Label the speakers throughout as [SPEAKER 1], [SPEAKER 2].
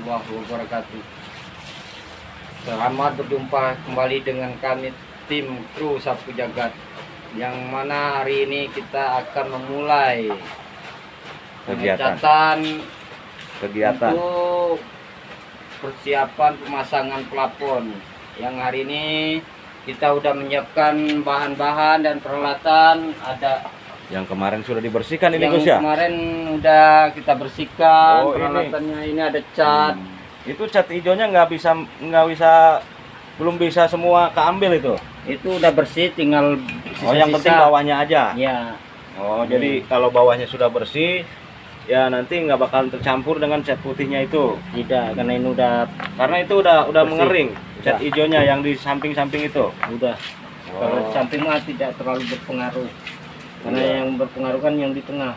[SPEAKER 1] warahmatullahi wabarakatuh. Selamat berjumpa kembali dengan kami tim kru Sapu Jagat, yang mana hari ini kita akan memulai
[SPEAKER 2] kegiatan
[SPEAKER 1] untuk persiapan pemasangan plafon. Yang hari ini kita udah menyiapkan bahan-bahan dan peralatan. Ada
[SPEAKER 2] yang kemarin sudah dibersihkan ini,
[SPEAKER 1] yang
[SPEAKER 2] Gus ya?
[SPEAKER 1] kemarin udah kita bersihkan.
[SPEAKER 2] Oh,
[SPEAKER 1] peralatannya ini ada cat.
[SPEAKER 2] Itu cat hijaunya belum bisa semua keambil itu.
[SPEAKER 1] Itu udah bersih, tinggal sisa-sisa.
[SPEAKER 2] Yang penting bawahnya aja.
[SPEAKER 1] Ya.
[SPEAKER 2] Jadi kalau bawahnya sudah bersih, ya nanti nggak bakal tercampur dengan cat putihnya itu.
[SPEAKER 1] Tidak, karena ini
[SPEAKER 2] itu udah
[SPEAKER 1] bersih.
[SPEAKER 2] mengering. Cat hijaunya yang di samping-samping itu.
[SPEAKER 1] Udah. Kalau di samping mah tidak terlalu berpengaruh. Karena yang berpengaruh kan yang di tengah.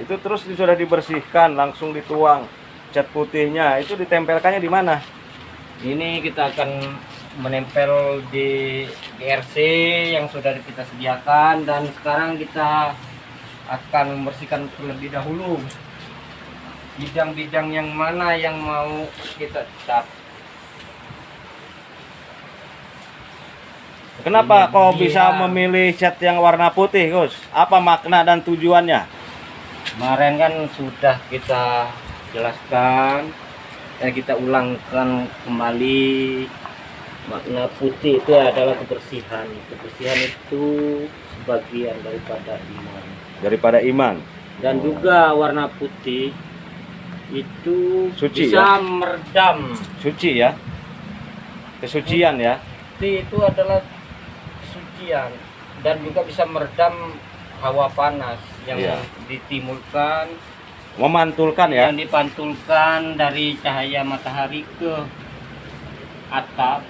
[SPEAKER 2] Itu terus sudah dibersihkan, langsung dituang cat putihnya. Itu ditempelkannya di mana?
[SPEAKER 1] Ini kita akan menempel di GRC yang sudah kita sediakan, dan sekarang kita akan membersihkan terlebih dahulu bidang-bidang yang mana yang mau kita cat.
[SPEAKER 2] Kenapa kau
[SPEAKER 1] Iya.
[SPEAKER 2] bisa memilih cat yang warna putih, Gus? Apa makna dan tujuannya?
[SPEAKER 1] Kemarin kan sudah kita jelaskan dan kita ulangkan kembali. Makna putih itu adalah kebersihan. Kebersihan itu sebagian daripada iman.
[SPEAKER 2] Daripada iman.
[SPEAKER 1] Dan juga warna putih itu
[SPEAKER 2] Suci,
[SPEAKER 1] bisa
[SPEAKER 2] ya?
[SPEAKER 1] meredam.
[SPEAKER 2] Suci ya? Kesucian ya?
[SPEAKER 1] Putih itu adalah kesucian dan juga bisa meredam hawa panas yang ditimbulkan,
[SPEAKER 2] Memantulkan ya?
[SPEAKER 1] yang dipantulkan dari cahaya matahari ke atap.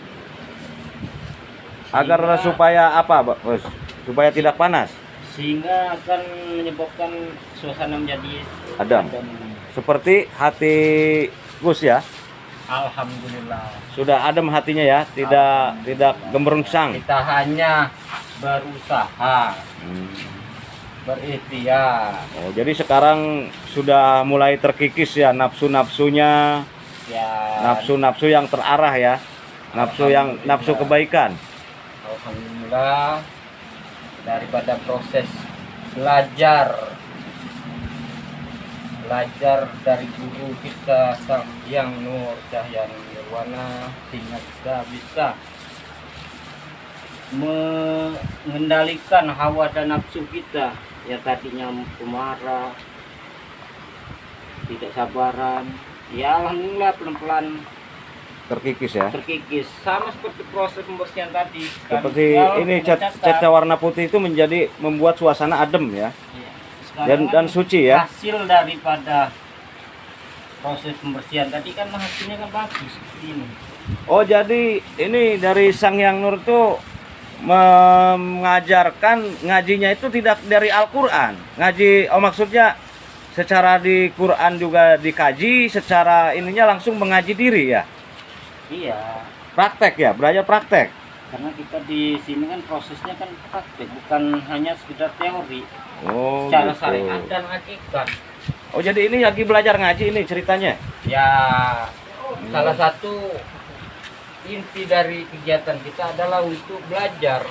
[SPEAKER 2] Agar supaya apa, Bos? Supaya tidak panas.
[SPEAKER 1] Sehingga akan menyebabkan suasana menjadi
[SPEAKER 2] Adem. Seperti hati Gus ya?
[SPEAKER 1] Alhamdulillah.
[SPEAKER 2] Sudah adem hatinya ya, tidak gemerengsang.
[SPEAKER 1] Kita hanya berusaha, berikhtiar.
[SPEAKER 2] Oh, jadi sekarang sudah mulai terkikis ya nafsu-nafsunya,
[SPEAKER 1] Ya,
[SPEAKER 2] nafsu-nafsu yang terarah ya, nafsu kebaikan.
[SPEAKER 1] alhamdulillah, daripada proses belajar dari guru kita Sang Hyang Nur Cahya Nirwana, sehingga kita bisa mengendalikan hawa dan nafsu kita yang tadinya pemarah, tidak sabaran. Ya alhamdulillah pelan-pelan
[SPEAKER 2] Terkikis ya.
[SPEAKER 1] terkikis, sama seperti proses pembersihan tadi.
[SPEAKER 2] Seperti ini cat warna putih itu membuat suasana adem ya. Dan suci ya.
[SPEAKER 1] Hasil daripada proses pembersihan tadi kan hasilnya kan bagus seperti ini.
[SPEAKER 2] Oh, jadi ini dari Sang Hyang Nur tuh mengajarkan, ngajinya itu tidak dari Al-Qur'an. Ngaji, maksudnya secara di Quran juga dikaji, secara ininya langsung mengaji diri ya.
[SPEAKER 1] Iya.
[SPEAKER 2] Praktek ya, belajar praktek.
[SPEAKER 1] Karena kita di sini kan prosesnya kan praktek, bukan hanya sekedar teori.
[SPEAKER 2] Oh,
[SPEAKER 1] Secara
[SPEAKER 2] gitu.
[SPEAKER 1] syariat dan hakikat.
[SPEAKER 2] Oh, jadi ini lagi belajar ngaji ini ceritanya.
[SPEAKER 1] Ya, salah satu inti dari kegiatan kita adalah untuk belajar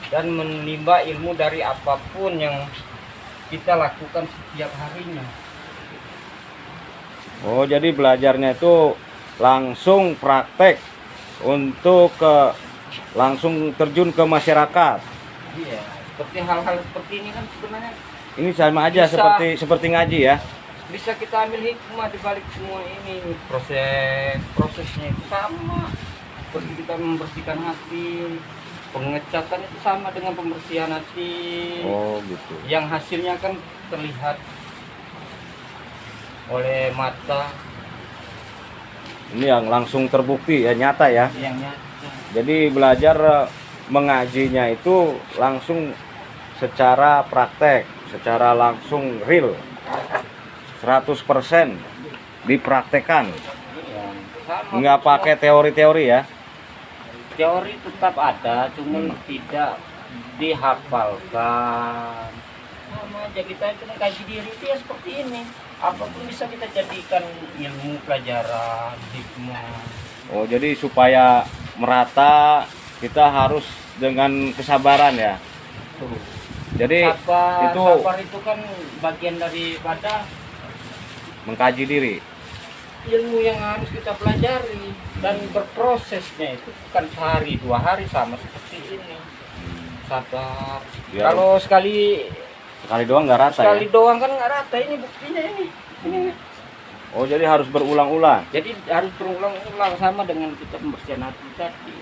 [SPEAKER 1] dan menimba ilmu dari apapun yang kita lakukan setiap harinya.
[SPEAKER 2] Oh, jadi belajarnya itu langsung praktek untuk langsung terjun ke masyarakat.
[SPEAKER 1] Iya, seperti hal-hal seperti ini kan sebenarnya
[SPEAKER 2] Ini sama aja
[SPEAKER 1] Bisa.
[SPEAKER 2] seperti ngaji ya.
[SPEAKER 1] bisa kita ambil hikmah di balik semua ini. Prosesnya itu sama seperti kita membersihkan hati. Pengecatan itu sama dengan pembersihan hati.
[SPEAKER 2] Oh, gitu.
[SPEAKER 1] Yang hasilnya kan terlihat oleh mata.
[SPEAKER 2] Ini yang langsung terbukti ya, nyata ya.
[SPEAKER 1] Yang nyata.
[SPEAKER 2] Jadi belajar mengajinya itu langsung secara praktek, secara langsung real. 100% dipraktekan.
[SPEAKER 1] Iya, sama.
[SPEAKER 2] Nggak pakai teori-teori ya.
[SPEAKER 1] Teori tetap ada, cuman tidak dihafalkan. sama aja kita itu mengkaji diri itu ya seperti ini. Apapun bisa kita jadikan ilmu pelajaran, hikmah.
[SPEAKER 2] Oh, jadi supaya merata kita harus dengan kesabaran ya.
[SPEAKER 1] Tuh.
[SPEAKER 2] Jadi
[SPEAKER 1] Sabar itu kan bagian daripada
[SPEAKER 2] mengkaji diri.
[SPEAKER 1] ilmu yang harus kita pelajari, dan berprosesnya itu bukan sehari 2 hari sama seperti ini. Sabar.
[SPEAKER 2] Ya.
[SPEAKER 1] Kalau sekali
[SPEAKER 2] Doang nggak rata
[SPEAKER 1] sekali
[SPEAKER 2] ya.
[SPEAKER 1] doang kan nggak rata, ini buktinya ini.
[SPEAKER 2] Oh, jadi harus berulang-ulang.
[SPEAKER 1] Jadi harus berulang-ulang sama dengan kita pembersihan hati tadi.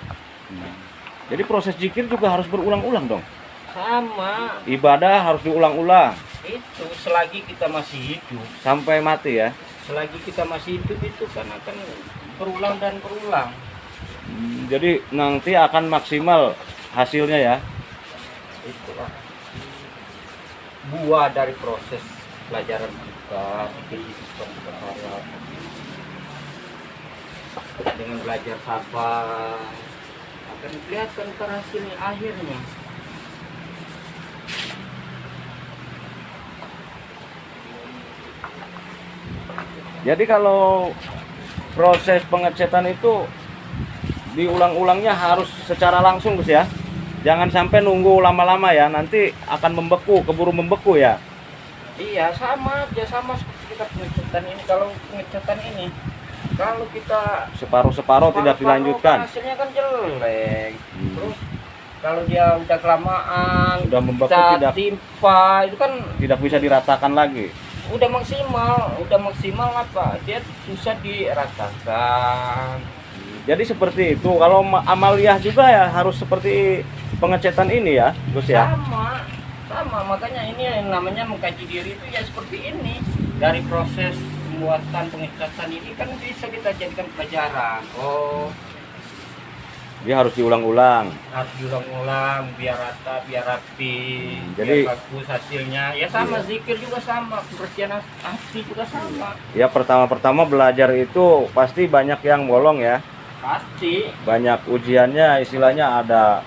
[SPEAKER 2] Jadi proses zikir juga harus berulang-ulang dong.
[SPEAKER 1] Sama
[SPEAKER 2] Ibadah harus diulang-ulang
[SPEAKER 1] itu, selagi kita masih hidup,
[SPEAKER 2] sampai mati ya.
[SPEAKER 1] selagi kita masih hidup itu kan akan berulang dan berulang.
[SPEAKER 2] Jadi nanti akan maksimal hasilnya ya.
[SPEAKER 1] Itulah buah dari proses pelajaran kita di kehidupan berharap. Dengan belajar sabar akan kelihatan hasilnya akhirnya.
[SPEAKER 2] Jadi kalau proses pengecetan itu diulang-ulangnya harus secara langsung Gus ya. Jangan sampai nunggu lama-lama ya, nanti akan membeku, keburu membeku ya.
[SPEAKER 1] Iya, sama aja, sama seperti kita pengecatan ini. Kalau pengecatan ini, kalau kita
[SPEAKER 2] Separuh-separuh tidak dilanjutkan.
[SPEAKER 1] kan hasilnya kan jelek. Terus kalau dia udah kelamaan,
[SPEAKER 2] Udah membeku,
[SPEAKER 1] kita
[SPEAKER 2] tidak
[SPEAKER 1] timpa, itu kan
[SPEAKER 2] tidak bisa diratakan lagi.
[SPEAKER 1] udah maksimal apa? Dia susah diratakan.
[SPEAKER 2] Jadi seperti itu. Kalau amaliyah juga ya harus seperti pengecetan ini ya, Gus ya.
[SPEAKER 1] Sama, makanya ini yang namanya mengkaji diri itu ya seperti ini. Dari proses pembuatan pengecatan ini kan bisa kita jadikan pelajaran. Oh,
[SPEAKER 2] Dia harus diulang-ulang.
[SPEAKER 1] harus diulang-ulang biar rata, biar rapi,
[SPEAKER 2] Jadi-
[SPEAKER 1] biar bagus hasilnya. Ya sama, zikir juga sama, kebersihan hati juga sama.
[SPEAKER 2] Ya pertama-pertama belajar itu pasti banyak yang bolong ya.
[SPEAKER 1] Pasti.
[SPEAKER 2] Banyak ujiannya, istilahnya ada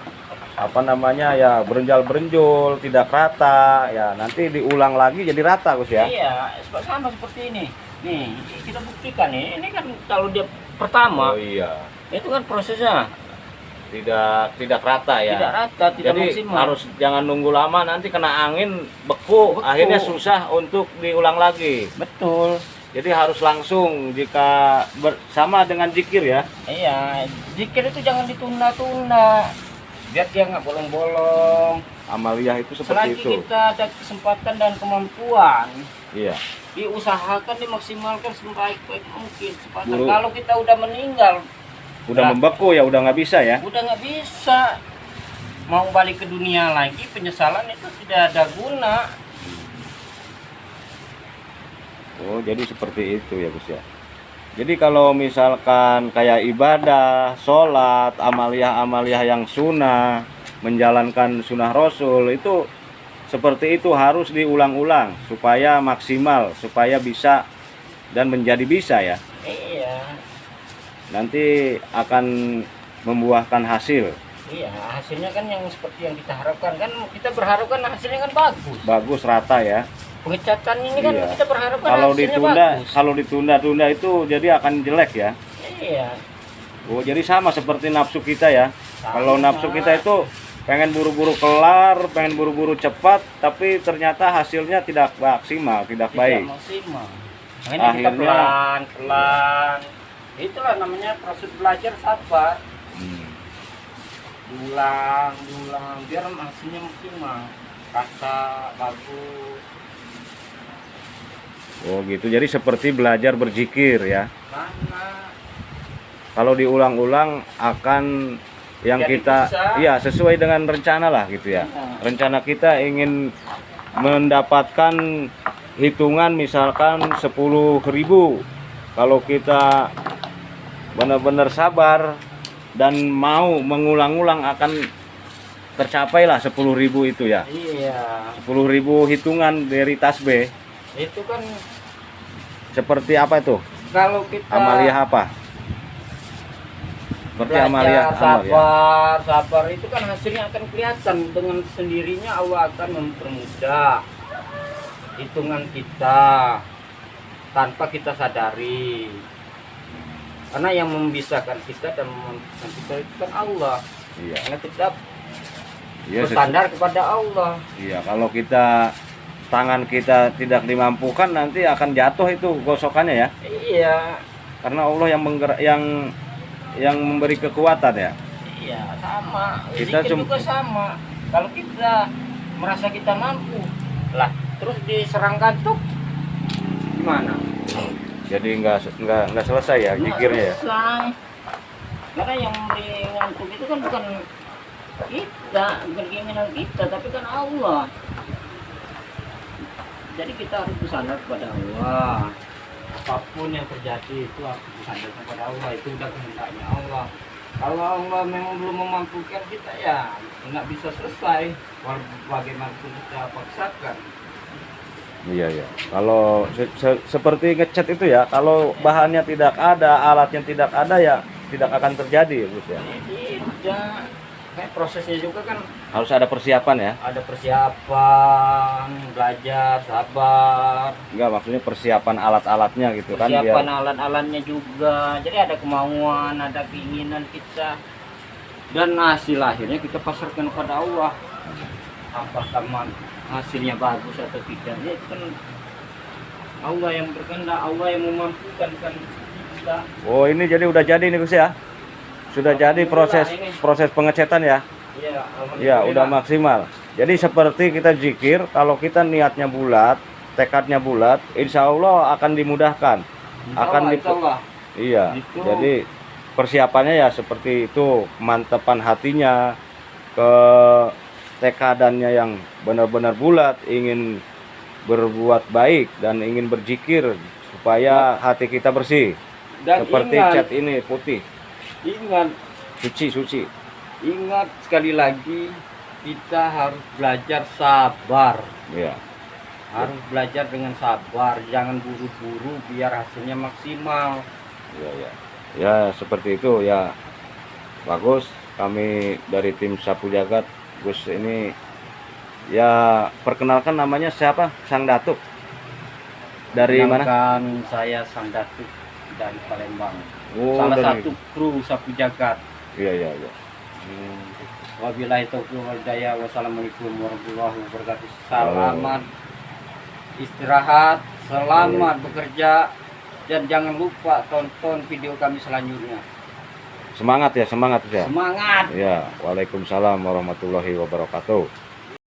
[SPEAKER 2] apa namanya ya, berenjal-berenjul, tidak rata ya. Nanti diulang lagi jadi rata Gus ya.
[SPEAKER 1] Iya, sama seperti ini. Nih, kita buktikan nih. Ini kan kalau dia pertama,
[SPEAKER 2] Oh iya.
[SPEAKER 1] itu kan prosesnya
[SPEAKER 2] Tidak rata ya.
[SPEAKER 1] tidak rata, tidak
[SPEAKER 2] Jadi
[SPEAKER 1] maksimal.
[SPEAKER 2] harus jangan nunggu lama, nanti kena angin beku,
[SPEAKER 1] Beku.
[SPEAKER 2] akhirnya susah untuk diulang lagi.
[SPEAKER 1] Betul.
[SPEAKER 2] Jadi harus langsung jika sama dengan zikir ya.
[SPEAKER 1] Iya, zikir itu jangan ditunda-tunda. Biar dia nggak bolong-bolong.
[SPEAKER 2] Amaliyah itu seperti
[SPEAKER 1] Selagi
[SPEAKER 2] itu.
[SPEAKER 1] kita ada kesempatan dan kemampuan,
[SPEAKER 2] Iya.
[SPEAKER 1] diusahakan dimaksimalkan sebaik-baik mungkin. Sepatah.
[SPEAKER 2] Guru.
[SPEAKER 1] Kalau kita udah meninggal,
[SPEAKER 2] Udah
[SPEAKER 1] Nah.
[SPEAKER 2] membeku ya, udah nggak bisa ya.
[SPEAKER 1] udah nggak bisa. Mau balik ke dunia lagi, penyesalan itu tidak ada guna.
[SPEAKER 2] Oh, jadi seperti itu ya Gus ya. Jadi kalau misalkan kayak ibadah, sholat, amaliyah-amaliyah yang sunnah, menjalankan sunnah Rasul itu seperti itu harus diulang-ulang supaya maksimal, supaya bisa dan menjadi bisa ya.
[SPEAKER 1] Iya,
[SPEAKER 2] Nanti akan membuahkan hasil.
[SPEAKER 1] iya, hasilnya kan yang seperti yang kita harapkan. Kan kita berharap kan hasilnya kan bagus.
[SPEAKER 2] Bagus rata ya.
[SPEAKER 1] Pengecatan ini kan
[SPEAKER 2] Iya.
[SPEAKER 1] kita berharap kan
[SPEAKER 2] Kalau
[SPEAKER 1] hasilnya
[SPEAKER 2] ditunda,
[SPEAKER 1] bagus.
[SPEAKER 2] kalau ditunda-tunda itu jadi akan jelek ya.
[SPEAKER 1] Iya.
[SPEAKER 2] Oh, jadi sama seperti nafsu kita ya. Kalau
[SPEAKER 1] Sama.
[SPEAKER 2] nafsu kita itu pengen buru-buru kelar, pengen buru-buru cepat, tapi ternyata hasilnya tidak maksimal, tidak baik.
[SPEAKER 1] Tidak maksimal. Makanya kita
[SPEAKER 2] Akhirnya-
[SPEAKER 1] pelan-pelan. Itulah namanya proses belajar sabar.
[SPEAKER 2] Hmm.
[SPEAKER 1] Diulang, biar hasilnya maksimal. Kata bagus.
[SPEAKER 2] Oh gitu, jadi seperti belajar berzikir ya.
[SPEAKER 1] Mana?
[SPEAKER 2] Kalau diulang-ulang akan yang
[SPEAKER 1] Jadi
[SPEAKER 2] kita,
[SPEAKER 1] bisa.
[SPEAKER 2] iya sesuai dengan rencana lah gitu ya.
[SPEAKER 1] Iya.
[SPEAKER 2] Rencana kita ingin mendapatkan hitungan misalkan 10.000. Kalau kita benar-benar sabar dan mau mengulang-ulang akan tercapailah 10.000 itu ya.
[SPEAKER 1] Iya.
[SPEAKER 2] 10.000 hitungan dari tasbih.
[SPEAKER 1] Itu kan
[SPEAKER 2] Seperti apa itu?
[SPEAKER 1] kalau kita
[SPEAKER 2] Amaliyah apa? Seperti
[SPEAKER 1] belajar
[SPEAKER 2] amaliyah.
[SPEAKER 1] sabar itu kan hasilnya akan kelihatan dengan sendirinya. Allah akan mempermudah. hitungan kita tanpa kita sadari. Karena yang membisarkan kita dan memampukan kita itu kan Allah.
[SPEAKER 2] Iya.
[SPEAKER 1] Karena kita
[SPEAKER 2] Iya,
[SPEAKER 1] bersandar kepada Allah.
[SPEAKER 2] iya, kalau kita tangan kita tidak dimampukan nanti akan jatuh itu gosokannya ya.
[SPEAKER 1] Iya,
[SPEAKER 2] Karena Allah yang yang memberi kekuatan ya.
[SPEAKER 1] iya sama.
[SPEAKER 2] Kita
[SPEAKER 1] Zikir juga sama. Kalau kita merasa kita mampu, lah terus diserang kantuk, gimana?
[SPEAKER 2] Jadi nggak selesai ya zikirnya ya.
[SPEAKER 1] Selesai. Karena yang memberi ngantuk itu kan bukan kita, bukan keinginan kita, tapi kan Allah. Jadi kita harus bersandar kepada Allah. Apapun yang terjadi itu harus bersandar kepada Allah. Itu udah kehendaknya Allah. Kalau Allah memang belum memampukan kita, ya nggak bisa selesai. Bagaimanapun kita paksakan.
[SPEAKER 2] Iya ya. Kalau seperti ngecat itu ya, kalau bahannya tidak ada, alatnya tidak ada ya tidak akan terjadi ya Gus ya.
[SPEAKER 1] Tidak. Kayak prosesnya juga kan
[SPEAKER 2] Harus ada persiapan ya.
[SPEAKER 1] ada persiapan, belajar, sabar.
[SPEAKER 2] Enggak, maksudnya persiapan alat-alatnya gitu kan
[SPEAKER 1] Persiapan
[SPEAKER 2] biar
[SPEAKER 1] alat-alatnya juga. Jadi ada kemauan, ada keinginan kita. Dan hasil akhirnya kita pasarkan kepada Allah. Apakah hasilnya bagus atau tidaknya itu kan Allah yang berkehendak, Allah yang memampukan kan kita.
[SPEAKER 2] Oh, ini jadi udah jadi nih Gus ya. Sudah jadi proses pengecetan ya.
[SPEAKER 1] Iya,
[SPEAKER 2] Ya, udah maksimal. Jadi seperti kita zikir, kalau kita niatnya bulat, tekadnya bulat, insya Allah akan dimudahkan. Iya.
[SPEAKER 1] Gitu.
[SPEAKER 2] Jadi persiapannya ya seperti itu, kemantapan hatinya, tekadannya yang benar-benar bulat, ingin berbuat baik dan ingin berzikir supaya hati kita bersih.
[SPEAKER 1] Dan
[SPEAKER 2] Seperti
[SPEAKER 1] ingat,
[SPEAKER 2] cat ini putih,
[SPEAKER 1] ingat
[SPEAKER 2] suci.
[SPEAKER 1] Ingat sekali lagi, kita harus belajar sabar.
[SPEAKER 2] Iya.
[SPEAKER 1] Harus belajar dengan sabar, jangan buru-buru biar hasilnya maksimal.
[SPEAKER 2] Ya, ya. Ya, seperti itu ya. Bagus. Kami dari tim Sapu Jagat, Gus ini ya, perkenalkan namanya siapa? Sang Datuk. Dari mana?
[SPEAKER 1] Kenalkan, saya Sang Datuk dari Palembang.
[SPEAKER 2] Oh,
[SPEAKER 1] Salah
[SPEAKER 2] dari-
[SPEAKER 1] satu kru Sapu Jagat.
[SPEAKER 2] Iya, iya, iya.
[SPEAKER 1] Wabillahi taufiq wal hidayah. Wassalamualaikum warahmatullahi wabarakatuh. Selamat istirahat, selamat bekerja, dan jangan lupa tonton video kami selanjutnya.
[SPEAKER 2] Semangat ya, semangat ya.
[SPEAKER 1] Semangat.
[SPEAKER 2] Ya, Waalaikumsalam warahmatullahi wabarakatuh.